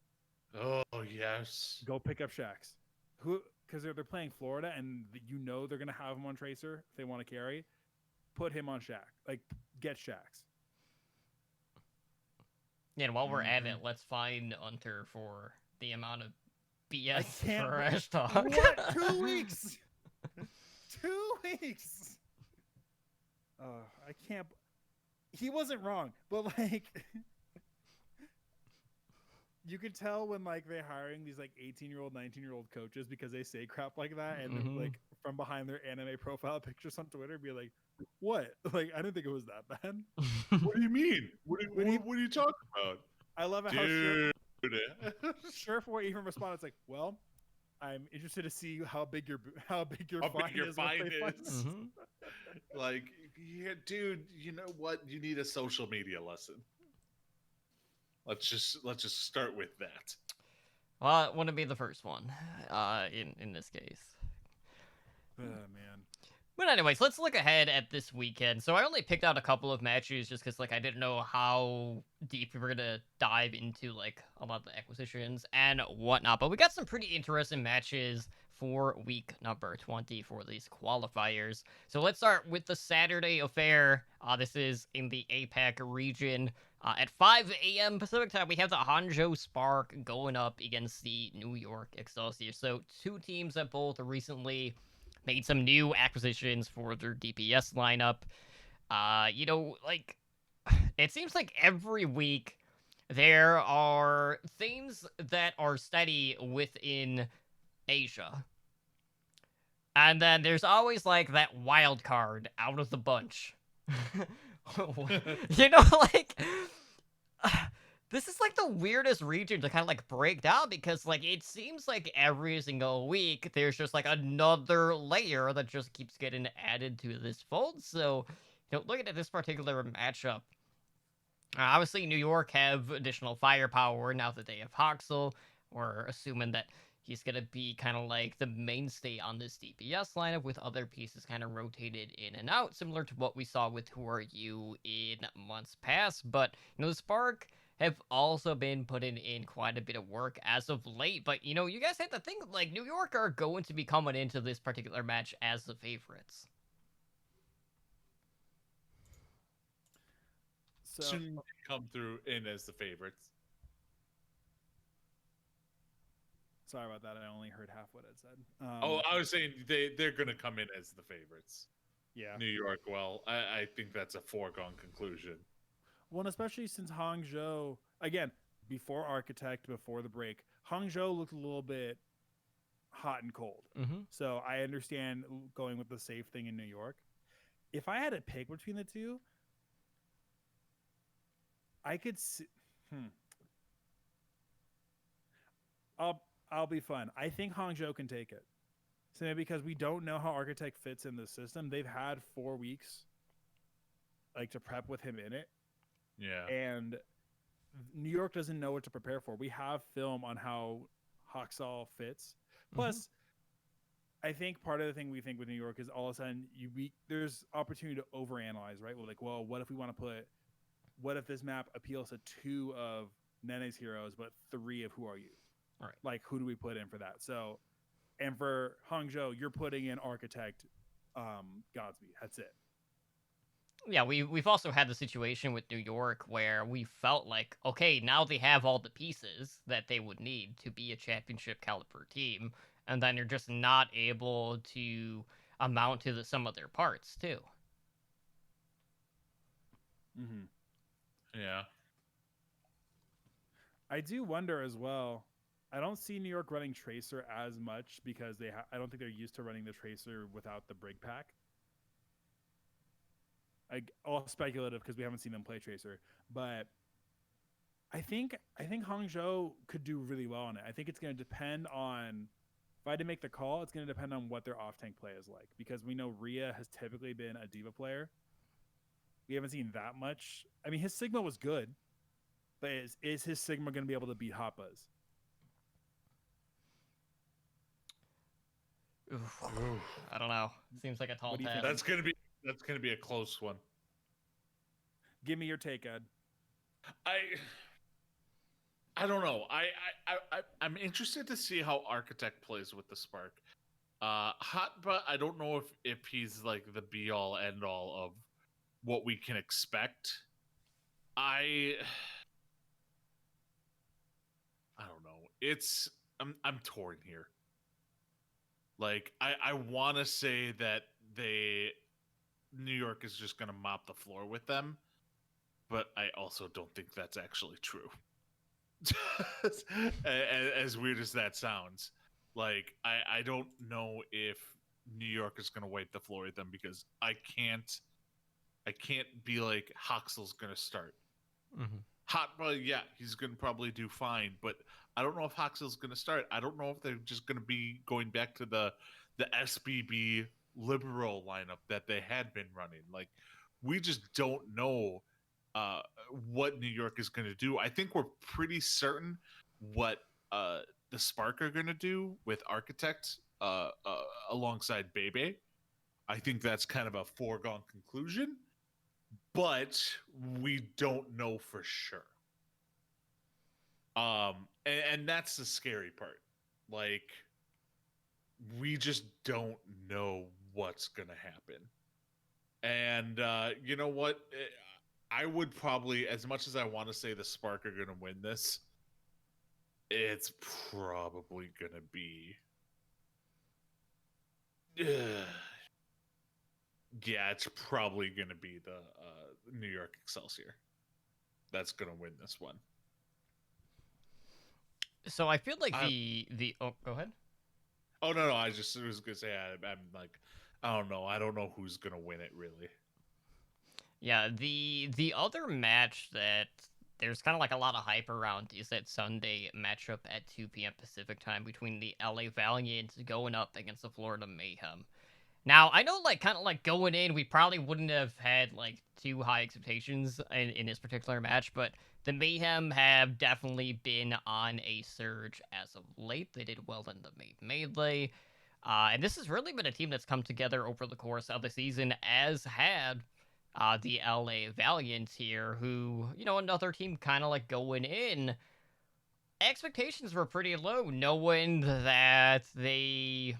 Oh, yes. Go pick up Shax. Because they're playing Florida, and you know they're going to have him on Tracer if they want to carry. Put him on Shax. Like, get Shax. Yeah, and while we're at it, let's find Hunter for the amount of BS for Ash Talk. What? 2 weeks? 2 weeks? I can't... He wasn't wrong, but like... You could tell when like they're hiring these like 18-year-old, 19-year-old coaches because they say crap like that, and like from behind their anime profile pictures on Twitter, be like, "What? Like, I didn't think it was that bad." What do you mean? What are you talking about? I love it Dude. how Surfboy even responded. It's like, "Well, I'm interested to see how big your fine is." Like, yeah, dude, you know what? You need a social media lesson. Let's just start with that. Well, it wouldn't be the first one, in this case. Oh man. But anyways, let's look ahead at this weekend. So I only picked out a couple of matches just because like I didn't know how deep we were gonna dive into like a lot of the acquisitions and whatnot. But we got some pretty interesting matches for week number 20 for these qualifiers. So let's start with the Saturday affair. This is in the APAC region. At 5 a.m. Pacific time, we have the Hangzhou Spark going up against the New York Excelsior. So two teams that both recently made some new acquisitions for their DPS lineup. It seems like every week there are things that are steady within Asia. And then there's always like that wild card out of the bunch. you know, like this is like the weirdest region to kind of like break down because like it seems like every single week there's just like another layer that just keeps getting added to this fold. So, looking at this particular matchup, obviously New York have additional firepower now that they have Hoxel. We're assuming that he's going to be kind of like the mainstay on this DPS lineup with other pieces kind of rotated in and out, similar to what we saw with Who Are You in months past. But, the Spark have also been putting in quite a bit of work as of late. But, you guys have to think, like, New York are going to be coming into this particular match as the favorites. So Soon come through in as the favorites. sorry about that. I only heard half what it said. I was saying they're going to come in as the favorites. Yeah. New York, well, I think that's a foregone conclusion. Well, and especially since Hangzhou, again, before Architect, before the break, Hangzhou looked a little bit hot and cold. Mm-hmm. So I understand going with the safe thing in New York. If I had to pick between the two, I could see. I'll be fun. I think Hangzhou can take it. Simply because we don't know how Architect fits in the system. They've had 4 weeks like to prep with him in it. Yeah. And New York doesn't know what to prepare for. We have film on how Hoxall fits. Plus, I think part of the thing we think with New York is all of a sudden there's opportunity to overanalyze, right? We're like, well, what if this map appeals to 2 of Nene's heroes, but 3 of Who Are You? All right. Like, who do we put in for that? So, and for Hangzhou, you're putting in Architect, Godsby. That's it. Yeah, we've also had the situation with New York where we felt like, okay, now they have all the pieces that they would need to be a championship caliber team, and then you're just not able to amount to the sum of their parts too. Mm-hmm. Yeah. I do wonder as well. I don't see New York running Tracer as much because I don't think they're used to running the Tracer without the Brig Pack. All speculative because we haven't seen them play Tracer, but I think Hangzhou could do really well on it. I think it's going to depend on, if I had to make the call, it's going to depend on what their off tank play is like, because we know Rhea has typically been a diva player. We haven't seen that much. I mean, his Sigma was good, but is his Sigma going to be able to beat Hot Buzz? I don't know. Seems like a tall What do you think? task. That's gonna be a close one. Give me your take, Ed. I don't know. I'm interested to see how Architect plays with the Spark. Hotba, I don't know if he's like the be all end all of what we can expect. I don't know. I'm torn here. Like I want to say that New York is just going to mop the floor with them, but I also don't think that's actually true. As weird as that sounds, like I don't know if New York is going to wipe the floor with them, because I can't be like Hoxel's going to start. Hot, yeah, he's going to probably do fine, but I don't know if Hoxel's going to start. I don't know if they're just going to be going back to the SBB liberal lineup that they had been running. Like, we just don't know what New York is going to do. I think we're pretty certain what the Spark are going to do with Architect alongside Bebe. I think that's kind of a foregone conclusion, but we don't know for sure. And that's the scary part. Like, we just don't know what's going to happen. And you know what? I would probably, as much as I want to say the Spark are going to win this, it's probably going to be. Yeah, it's probably going to be the New York Excelsior that's going to win this one. So I feel like I- the oh, go ahead. Oh no, I just was gonna say I'm like, I don't know. I don't know who's gonna win it really. Yeah, the other match that there's kind of like a lot of hype around is that Sunday matchup at 2 p.m. Pacific time between the LA Valiant going up against the Florida Mayhem. Now, I know, like, kind of like going in, we probably wouldn't have had like too high expectations in this particular match, but the Mayhem have definitely been on a surge as of late. They did well in the melee. And this has really been a team that's come together over the course of the season, as had the LA Valiant here, who, you know, another team kind of like going in. Expectations were pretty low, knowing that they,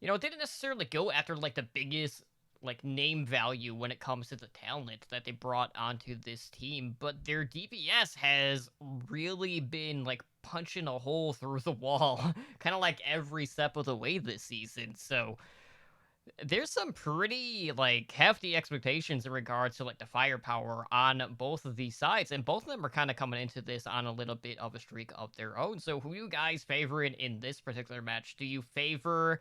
you know, didn't necessarily go after like the biggest like name value when it comes to the talent that they brought onto this team, but their DPS has really been like punching a hole through the wall kind of like every step of the way this season. So there's some pretty like hefty expectations in regards to like the firepower on both of these sides, and both of them are kind of coming into this on a little bit of a streak of their own. So who you guys favoring in this particular match? Do you favor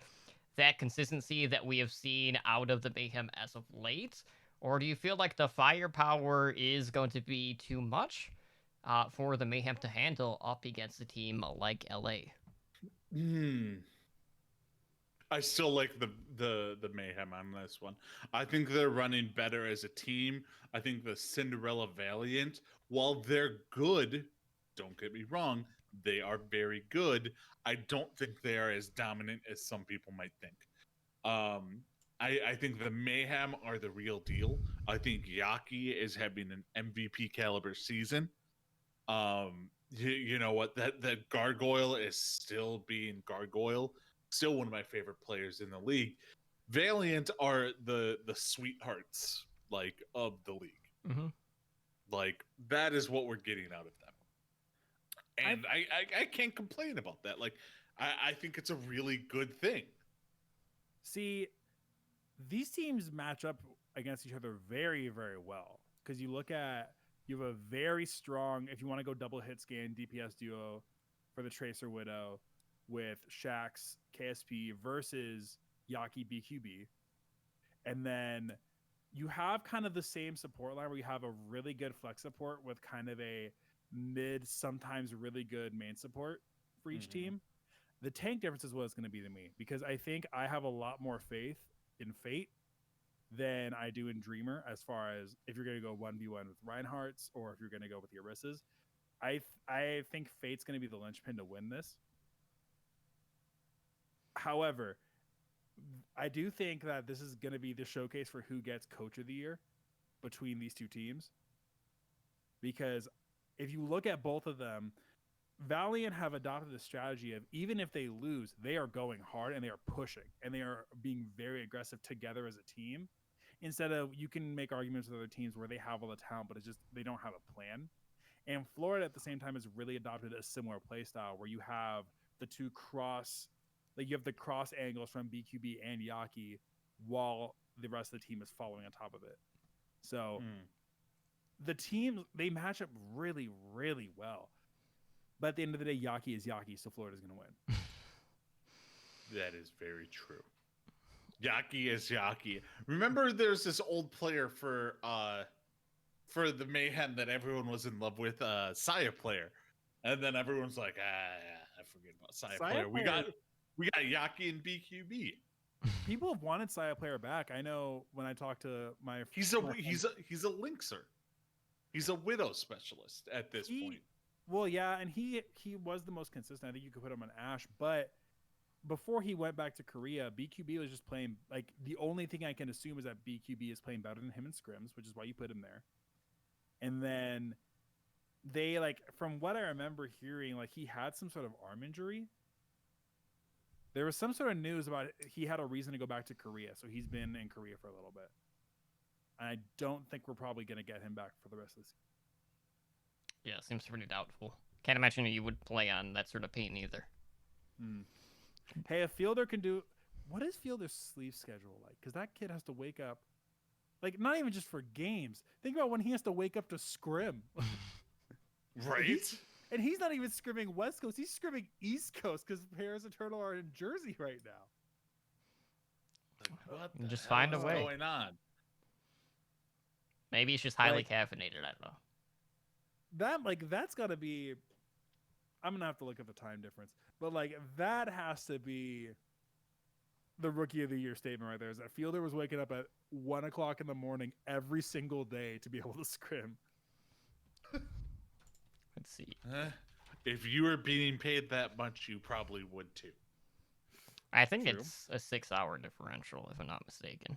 that consistency that we have seen out of the Mayhem as of late, or do you feel like the firepower is going to be too much for the Mayhem to handle up against a team like LA? I still like the Mayhem on this one. I think they're running better as a team. I think the Cinderella Valiant, while they're good, don't get me wrong, they are very good. I don't think they are as dominant as some people might think. I think the Mayhem are the real deal. I think Yaki is having an MVP caliber season. You know what? That Gargoyle is still being Gargoyle. Still one of my favorite players in the league. Valiant are the sweethearts like of the league. Mm-hmm. Like that is what we're getting out of them, and I can't complain about that. Like I think it's a really good thing. See, these teams match up against each other very, very well. Because you have a very strong, if you want to go double hit scan DPS duo for the Tracer Widow with Shax KSP versus Yaki BQB. And then you have kind of the same support line where you have a really good flex support with kind of a mid, sometimes really good main support for each team. The tank difference is what it's going to be to me, because I think I have a lot more faith in Fate than I do in Dreamer, as far as if you're going to go 1v1 with Reinhardt's or if you're going to go with the Orissas. I think Fate's going to be the linchpin to win this. However, I do think that this is going to be the showcase for who gets Coach of the Year between these two teams. Because if you look at both of them, Valiant have adopted the strategy of even if they lose, they are going hard and they are pushing and they are being very aggressive together as a team. Instead of, you can make arguments with other teams where they have all the talent, but it's just they don't have a plan. And Florida at the same time has really adopted a similar play style where you have the two cross, like you have the cross angles from BQB and Yaki while the rest of the team is following on top of it. So the teams, they match up really, really well. But at the end of the day, Yaki is Yaki, so Florida's going to win. That is very true. Yaki is Yaki. Remember, there's this old player for the Mayhem that everyone was in love with, Saya player, and then everyone's like, I forget about Saya player. We got Yaki and BQB. People have wanted Saya player back. I know when I talked to my He's a Linkser. He's a Widow specialist at this point. Well, yeah, and he was the most consistent. I think you could put him on Ashe, but before he went back to Korea, BQB was just playing, like, the only thing I can assume is that BQB is playing better than him in scrims, which is why you put him there. And then they, like, from what I remember hearing, like, he had some sort of arm injury. There was some sort of news about he had a reason to go back to Korea, so he's been in Korea for a little bit. And I don't think we're probably going to get him back for the rest of the season. Yeah, seems pretty doubtful. Can't imagine you would play on that sort of pain either. Hey, a fielder can do. What is Fielder's sleep schedule like? Because that kid has to wake up, like not even just for games. Think about when he has to wake up to scrim. Right? And he's not even scrimming West Coast. He's scrimming East Coast because Paris and Turtle are in Jersey right now. Like, what You the just hell find a is way. going on? Maybe it's just highly Like- caffeinated. I don't know. That's got to be. I'm gonna have to look at the time difference, but like that has to be the Rookie of the Year statement right there. Is that Fielder was waking up at 1 o'clock in the morning every single day to be able to scrim. Let's see. If you were being paid that much, you probably would too. I think True. it's a 6-hour differential, if I'm not mistaken.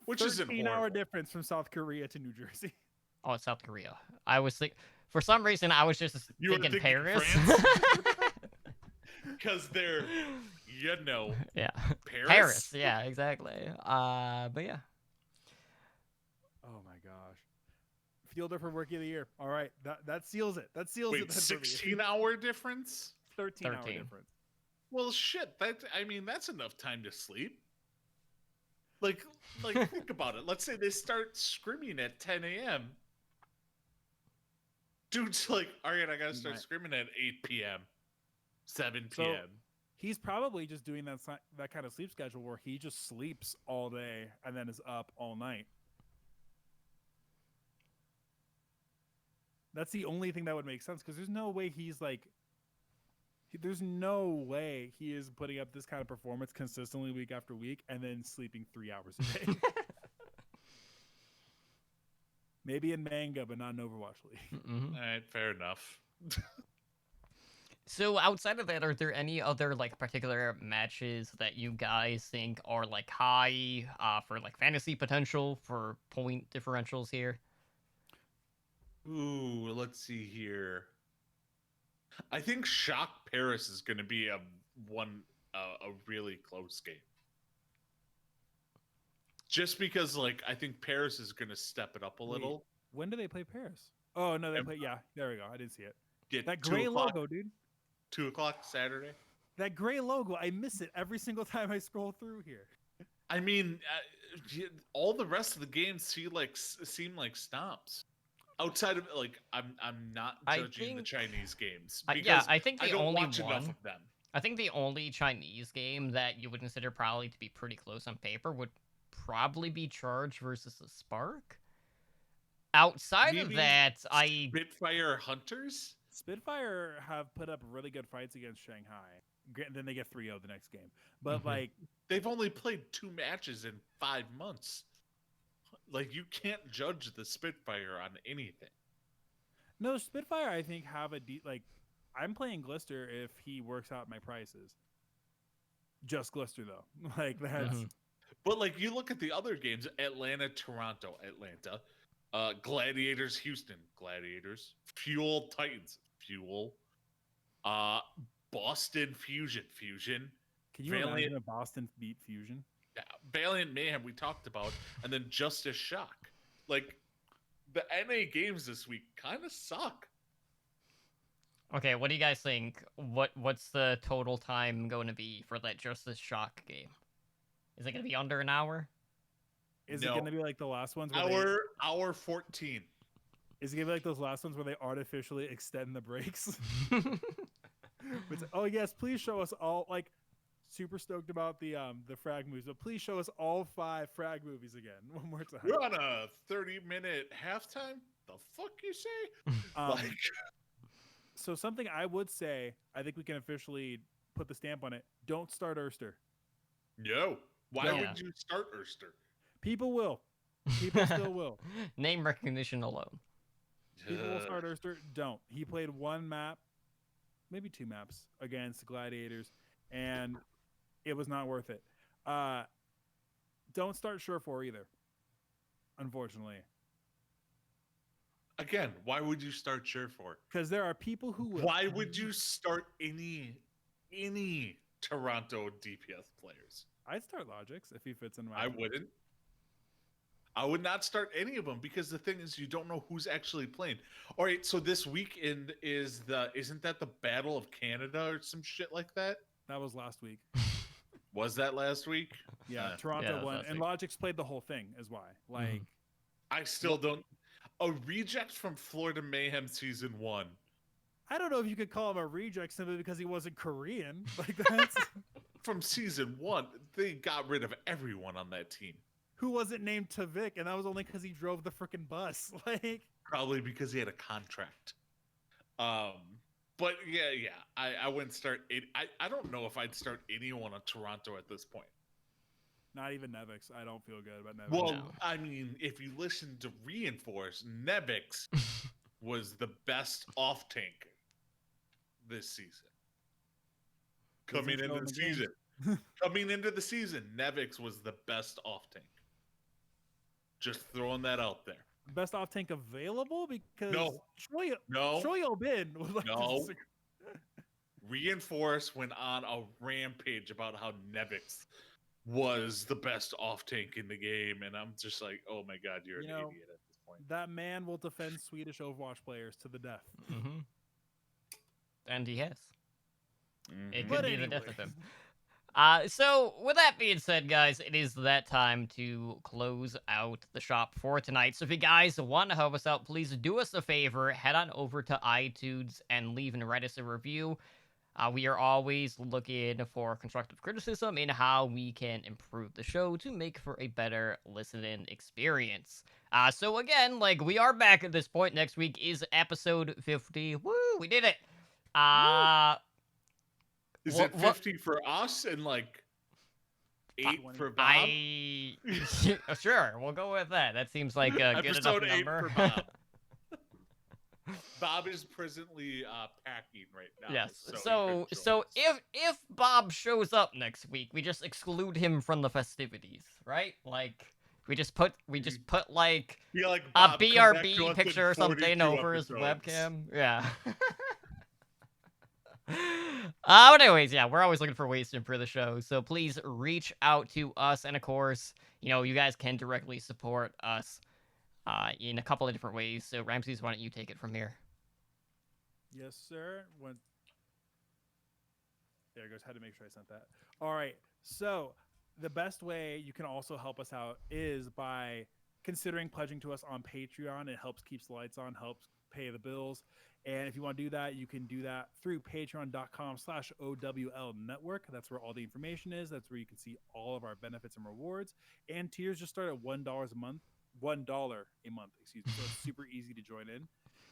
Which isn't 13-hour horrible. difference from South Korea to New Jersey. Oh, it's South Korea. I was for some reason I was just You were thinking thinking Paris. France? Because they're, yeah, Paris. Yeah, exactly. But yeah, Oh my gosh. Fielder for Rookie of the Year. All right, that seals it. That seals it. Wait, then for me. 16-hour difference? 13-hour 13. difference. Well, shit. That's enough time to sleep. Like, think about it. Let's say they start screaming at 10 a.m. Dude's like, all right, I gotta He start might- screaming at 8 p.m., 7 So- p.m. He's probably just doing that kind of sleep schedule where he just sleeps all day and then is up all night. That's the only thing that would make sense because there's no way there's no way he is putting up this kind of performance consistently week after week and then sleeping 3 hours a day. Maybe in manga, but not in Overwatch League. Mhm. All right, fair enough. So outside of that, are there any other like particular matches that you guys think are like high for like fantasy potential for point differentials here? Ooh, let's see here. I think Shock Paris is going to be a really close game. Just because, like, I think Paris is going to step it up a Wait. little. When do they play Paris? Oh no, they Em- play. Yeah, there we go. I didn't see it. Get That 2 gray o'clock- logo, dude. 2 o'clock Saturday. That gray logo. I miss it every single time I scroll through here. I mean, all the rest of the games seem like stomps. Outside of like, I'm not I judging the think- Chinese games Yeah, because I think I the don't only watch enough one. of them. I think the only Chinese game that you would consider probably to be pretty close on paper would probably be Charge versus the Spark. Outside of Maybe that, I Spitfire Hunters. Spitfire have put up really good fights against Shanghai. Then they get 3-0 the next game. But Mhm. like, They've only played 2 matches in 5 months. Like, you can't judge the Spitfire on anything. no, Spitfire I think have like. I'm playing Glister if he works out my prices. Just Glister though. Like that's Mhm. But like, you look at the other games: Atlanta, Toronto, Atlanta, Gladiators, Houston, Gladiators, Fuel, Titans, Fuel, Boston, Fusion, Fusion, Can you Valiant- imagine if Boston beat Fusion? Valiant Mayhem. We talked about, and then Justice Shock. Like, the NA games this week kind of suck. Okay, what do you guys think? What's the total time going to be for that Justice Shock game? Is it going to be under an hour? Is No. it going to be like the last ones? Where Hour 14. is it going to be like those last ones where they artificially extend the breaks? It's, oh yes, please show us all. Like, super stoked about the frag movies, but please show us all 5 frag movies again one more time. We're on a 30-minute halftime. The fuck you say? Like, So something I would say, I think we can officially put the stamp on it. Don't start Erster. no. Why No. would you start Erster? People will. People still will. Name recognition alone. People will start Erster. Don't. He played 1 map, maybe 2 maps against Gladiators, and it was not worth it. Don't start Surefour either. Unfortunately, Again, why would you start Surefour? because there are people who will. Why would you start any Toronto DPS players. I'd start Logix if he fits in my I team. wouldn't. I would not start any of them because the thing is, you don't know who's actually playing. All right, so this weekend isn't that the Battle of Canada or some shit like that? That was last week. Was that last week? Yeah, Uh, Toronto that was won, last and week. Logix played the whole thing. Is why, like, I still don't. A reject from Florida Mayhem season 1. I don't know if you could call him a reject simply because he wasn't Korean. Like that's From season 1, they got rid of everyone on that team. who wasn't named Tavik, and that was only because he drove the freaking bus. Like, Probably because he had a contract. But yeah, I wouldn't start it. I don't know if I'd start anyone on Toronto at this point. not even Nevix. I don't feel good about Nevix. Well, No. I mean, if you listen to Reinforce, Nevix was the best off tank this season. Coming Doesn't show into in the the game. season. Coming into the season, Nevix was the best off tank. Just throwing that out there. Best off tank available because No. Shoyo Bin would like to No. disagree. Reinforce went on a rampage about how Nevix was the best off tank in the game, and I'm just like, oh my god, you're You an know, idiot at this point. That man will defend Swedish Overwatch players to the death. Mm-hmm. And he has. It Mhm. could But be the death of anyway. him. So with that being said, guys, it is that time to close out the shop for tonight. So if you guys want to help us out, please do us a favor, head on over to iTunes and leave and write us a review. We are always looking for constructive criticism in how we can improve the show to make for a better listening experience. So again, like, we are back at this point. Next week is episode 50. Woo, we did it. Is What- it 50 for us and like 8 for Bob? I sure, we'll go with that. That seems like a good enough Episode 8 number. for Bob. Bob is presently packing right now. Yes. So, So he couldn't join us. if Bob shows up next week, we just exclude him from the festivities, right? Like we just put like Be like, a Bob, come back to BRB us picture in or something 42 over his episodes. webcam. Yeah. But anyways, yeah, we're always looking for ways to improve the show. So please reach out to us, and of course, you guys can directly support us in a couple of different ways. So Ramses, why don't you take it from here? Yes, sir. There it goes. Had to make sure I sent that. All right. So the best way you can also help us out is by considering pledging to us on Patreon. It helps keeps the lights on, helps pay the bills. And if you want to do that, you can do that through patreon.com/OWL network. That's where all the information is. That's where you can see all of our benefits and rewards. And tiers just start at $1 a month. $1 a month, excuse me. So it's super easy to join in.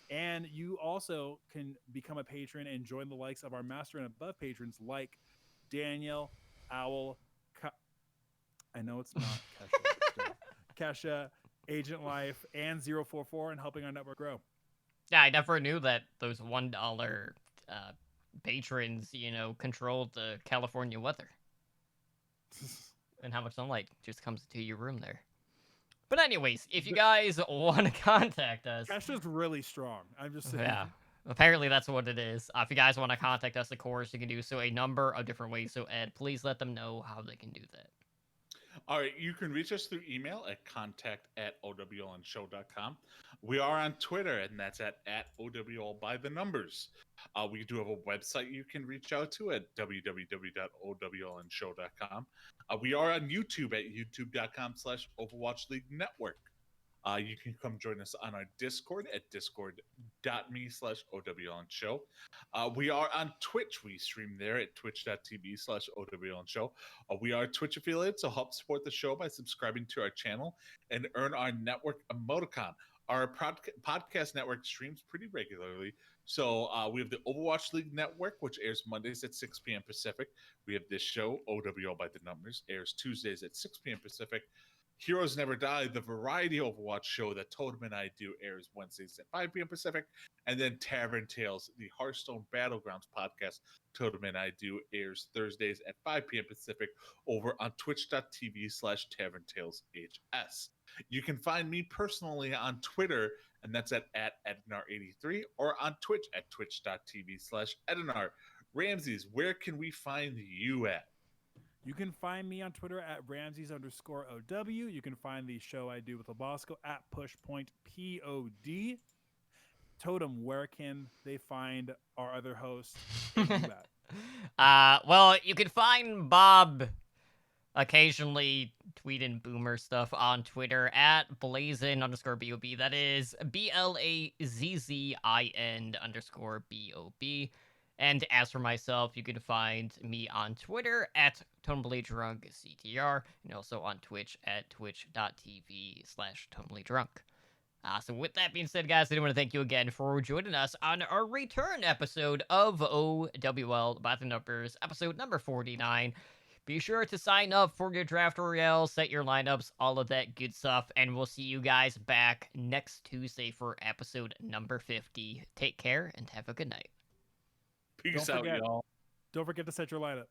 And you also can become a patron and join the likes of our master and above patrons like Daniel, Owl, I know it's not Kesha, Kesha, Agent Life, and 044, and helping our network grow. Yeah, I never knew that those $1 patrons, controlled the California weather and how much sunlight just comes to your room there. But anyways, if you guys want to contact us, Kesha's really strong. I'm just saying. yeah, apparently that's what it is. If you guys want to contact us, of course, you can do so a number of different ways. So Ed, please let them know how they can do that. All right, you can reach us through email at contact@owlnshow.com. We are on Twitter, and that's at OWL by the numbers. We do have a website you can reach out to at www.owlnshow.com. We are on YouTube at youtube.com/Overwatch League Network. You can come join us on our Discord at discord.me/OWLnshow. We are on Twitch. We stream there at twitch.tv/OWLnshow. We are Twitch affiliates, so help support the show by subscribing to our channel and earn our network emoticon. Our podcast network streams pretty regularly. So we have the Overwatch League Network, which airs Mondays at 6 p.m. Pacific. We have this show, OWL by the Numbers, airs Tuesdays at 6 p.m. Pacific. Heroes Never Die, the variety Overwatch show that Totem and I do, airs Wednesdays at 5 p.m. Pacific. And then Tavern Tales, the Hearthstone Battlegrounds podcast Totem and I do, airs Thursdays at 5 p.m. Pacific over on twitch.tv/Tavern Tales HS. You can find me personally on Twitter, and that's at Edinar83, or on Twitch at twitch.tv/Edinar. Ramses, where can we find you at? You can find me on Twitter at Ramses_OW. You can find the show I do with Labosco at PushPointPod. Totem, where can they find our other host and you at? Well, you can find Bob occasionally tweeting boomer stuff on Twitter at Blazin_BOB. That is BLAZZIN_BOB. And as for myself, you can find me on Twitter at TotallyDrunkCTR and also on Twitch at twitch.tv/TotallyDrunk. So with that being said, guys, I do want to thank you again for joining us on our return episode of OWL by the Numbers, episode number 49. Be sure to sign up for your draft royale, set your lineups, all of that good stuff, and we'll see you guys back next Tuesday for episode number 50. Take care and have a good night. Peace Don't out, forget- y'all. Don't forget to set your lineup.